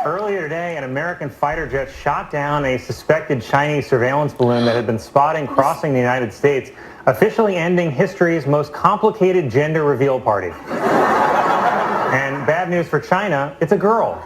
Earlier today, an American fighter jet shot down a suspected Chinese surveillance balloon that had been spotted crossing the United States, officially ending history's most complicated gender reveal party. And bad news for China, it's a girl.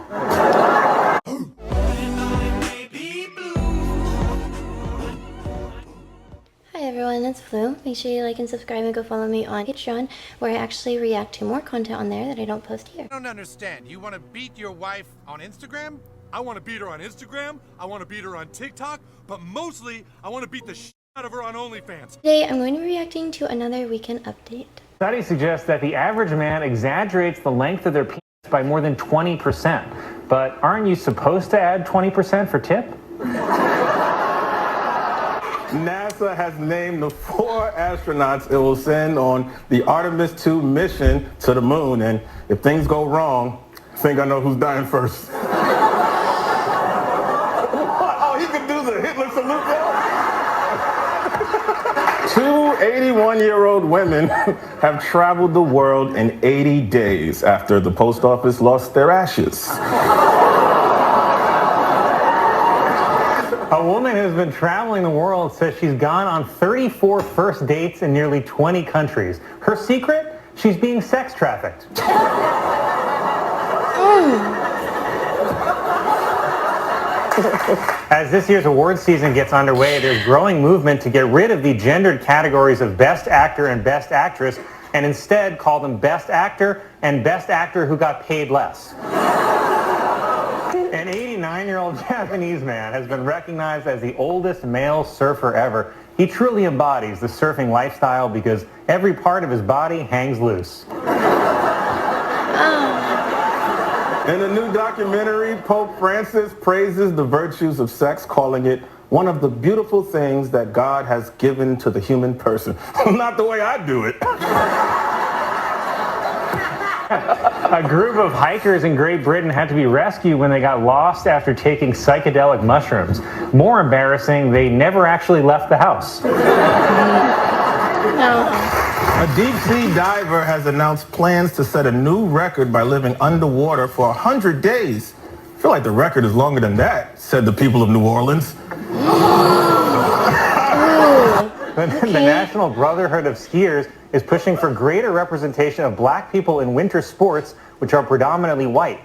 Hi everyone, it's Flu. Make sure you like and subscribe and go follow me on Patreon, where I actually react to more content on there that I don't post here. I don't understand. You want to beat your wife on Instagram? I want to beat her on Instagram. I want to beat her on TikTok. But mostly, I want to beat the shit out of her on OnlyFans. Today, I'm going to be reacting to another weekend update. Studies suggest that the average man exaggerates the length of their penis by more than 20%. But aren't you supposed to add 20% for tip? NASA has named the 4 astronauts it will send on the Artemis 2 mission to the moon. And if things go wrong, I think I know who's dying first. Oh, he could do the Hitler salute there? 2 81-year-old women have traveled the world in 80 days after the post office lost their ashes. A woman who's been traveling the world says she's gone on 34 first dates in nearly 20 countries. Her secret? She's being sex trafficked. As this year's awards season gets underway, there's growing movement to get rid of the gendered categories of Best Actor and Best Actress and instead call them Best Actor and Best Actor who got paid less. An 89-year-old Japanese man has been recognized as the oldest male surfer ever. He truly embodies the surfing lifestyle because every part of his body hangs loose. In a new documentary, Pope Francis praises the virtues of sex, calling it one of the beautiful things that God has given to the human person. Not the way I do it. A group of hikers in Great Britain had to be rescued when they got lost after taking psychedelic mushrooms. More embarrassing, they never actually left the house. A deep-sea diver has announced plans to set a new record by living underwater for 100 days. I feel like the record is longer than that, said the people of New Orleans. The National Brotherhood of Skiers is pushing for greater representation of black people in winter sports, which are predominantly white.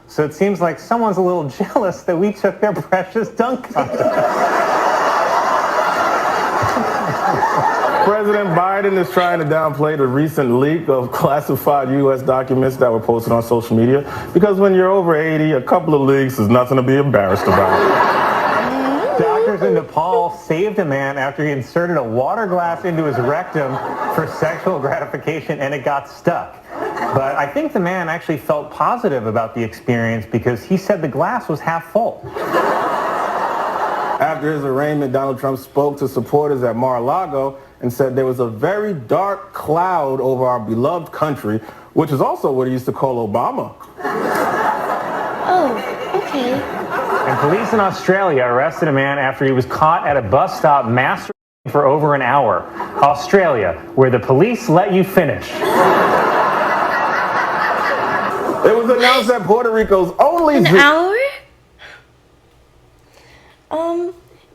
So it seems like someone's a little jealous that we took their precious dunk contest. President Biden is trying to downplay the recent leak of classified U.S. documents that were posted on social media because when you're over 80, a couple of leaks is nothing to be embarrassed about. Doctors in Nepal saved a man after he inserted a water glass into his rectum for sexual gratification and it got stuck. But I think the man actually felt positive about the experience because he said the glass was half full. After his arraignment, Donald Trump spoke to supporters at Mar-a-Lago and said there was a very dark cloud over our beloved country, which is also what he used to call Obama. Oh, okay. And police in Australia arrested a man after he was caught at a bus stop masturbating for over an hour. Australia, where the police let you finish. It was announced that Puerto Rico's only An hour?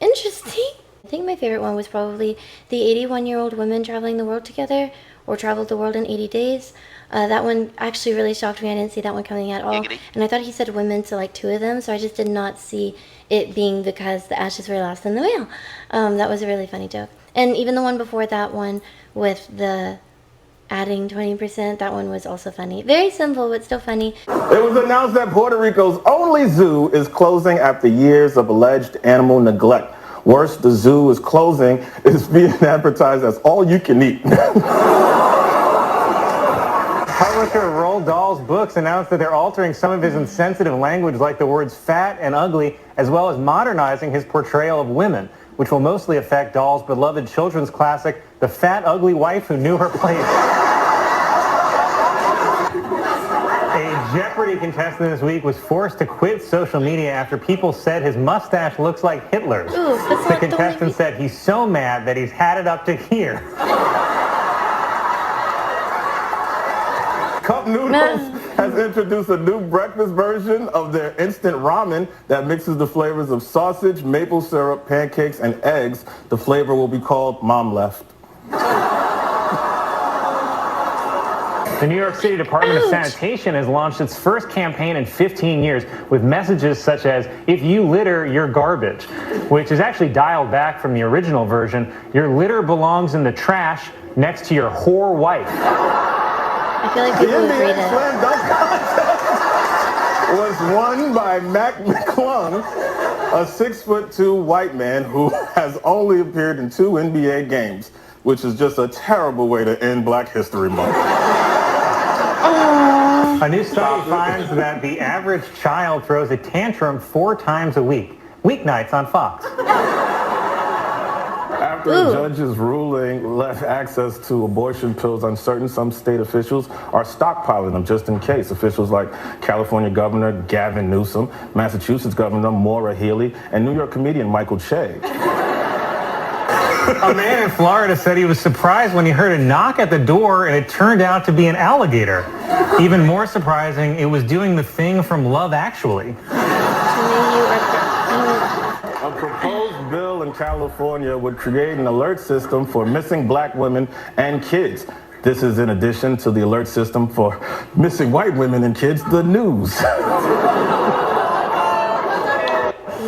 Interesting. I think my favorite one was probably the 81-year-old women traveling the world together, or traveled the world in 80 days. That one actually really shocked me. I didn't see that one coming at all. And I thought he said women to like 2 of them, so I just did not see it being because the ashes were lost in the mail. That was a really funny joke. And even the one before that one with the adding 20%, that one was also funny. Very simple, but still funny. It was announced that Puerto Rico's only zoo is closing after years of alleged animal neglect. Worse, the zoo is closing. It's being advertised as all you can eat. Publisher of Roald Dahl's books announced that they're altering some of his insensitive language like the words fat and ugly, as well as modernizing his portrayal of women, which will mostly affect Dahl's beloved children's classic, The Fat Ugly Wife Who Knew Her Place. A Jeopardy contestant this week was forced to quit social media after people said his mustache looks like Hitler's. The contestant said he's so mad that he's had it up to here. Cup noodles has introduced a new breakfast version of their instant ramen that mixes the flavors of sausage, maple syrup, pancakes, and eggs. The flavor will be called Mom Left. The New York City Department of Sanitation has launched its first campaign in 15 years with messages such as, "If you litter, you're garbage," which is actually dialed back from the original version, "Your litter belongs in the trash next to your whore wife." I feel like people would read it. Slam Dunk Contest was won by Mac McClung, a 6'2" white man who has only appeared in 2 NBA games, which is just a terrible way to end Black History Month. A new study finds that the average child throws a tantrum 4 times a week, weeknights on Fox. After a judge's ruling left access to abortion pills uncertain, some state officials are stockpiling them just in case. Officials like California Governor Gavin Newsom, Massachusetts Governor Maura Healey, and New York comedian Michael Che. A man in Florida said he was surprised when he heard a knock at the door and it turned out to be an alligator. Even more surprising, it was doing the thing from Love Actually. A proposed bill in California would create an alert system for missing Black women and kids. This is in addition to the alert system for missing white women and kids, the news.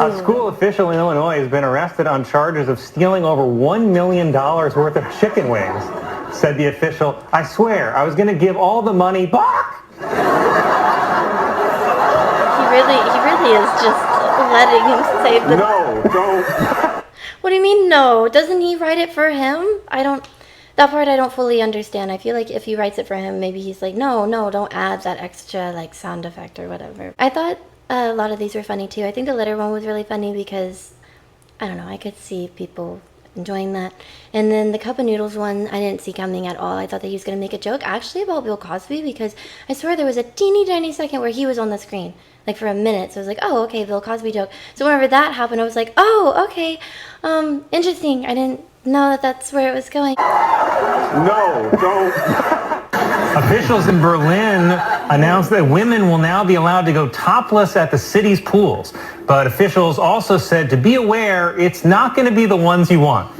A school official in Illinois has been arrested on charges of stealing over $1 million worth of chicken wings. Said the official, "I swear, I was going to give all the money back." He really is just letting him save the... No, don't. What do you mean, no? Doesn't he write it for him? That part I don't fully understand. I feel like if he writes it for him, maybe he's like, no, don't add that extra, like, sound effect or whatever. I thought a lot of these were funny too. I think the litter one was really funny because, I don't know, I could see people enjoying that. And then the cup of noodles one, I didn't see coming at all. I thought that he was going to make a joke actually about Bill Cosby because I swear there was a teeny tiny second where he was on the screen, like for a minute. So I was like, oh, okay, Bill Cosby joke. So whenever that happened, I was like, oh, okay, interesting. I didn't know that that's where it was going. No, don't. Officials in Berlin announced that women will now be allowed to go topless at the city's pools. But officials also said to be aware, it's not going to be the ones you want.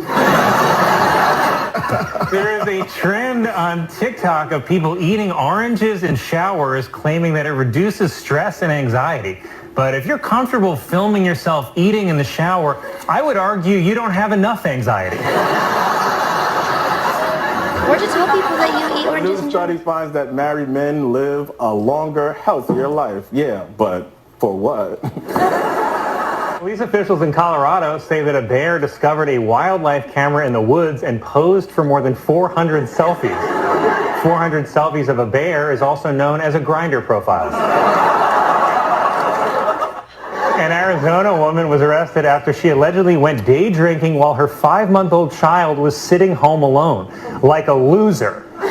There is a trend on TikTok of people eating oranges in showers, claiming that it reduces stress and anxiety. But if you're comfortable filming yourself eating in the shower, I would argue you don't have enough anxiety. Or to tell people that you eat A oranges new and study finds that married men live a longer, healthier life. Yeah, but for what? Police officials in Colorado say that a bear discovered a wildlife camera in the woods and posed for more than 400 selfies. 400 selfies of a bear is also known as a Grindr profile. An Arizona woman was arrested after she allegedly went day drinking while her 5-month-old child was sitting home alone, like a loser. Oh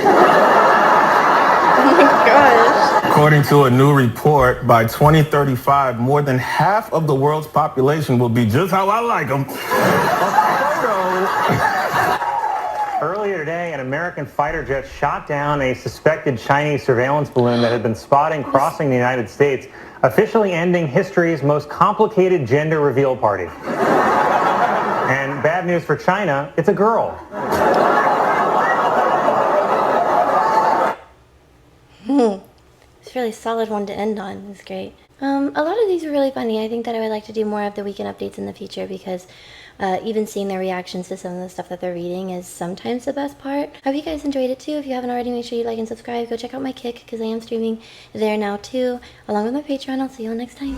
my gosh. According to a new report, by 2035, more than half of the world's population will be just how I like them. Earlier today, an American fighter jet shot down a suspected Chinese surveillance balloon that had been spotted crossing the United States, officially ending history's most complicated gender reveal party. And bad news for China, it's a girl. It's a really solid one to end on. It was great. A lot of these were really funny. I think that I would like to do more of the weekend updates in the future because even seeing their reactions to some of the stuff that they're reading is sometimes the best part. I hope you guys enjoyed it too. If you haven't already, make sure you like and subscribe. Go check out my Kick because I am streaming there now too, along with my Patreon. I'll see you all next time.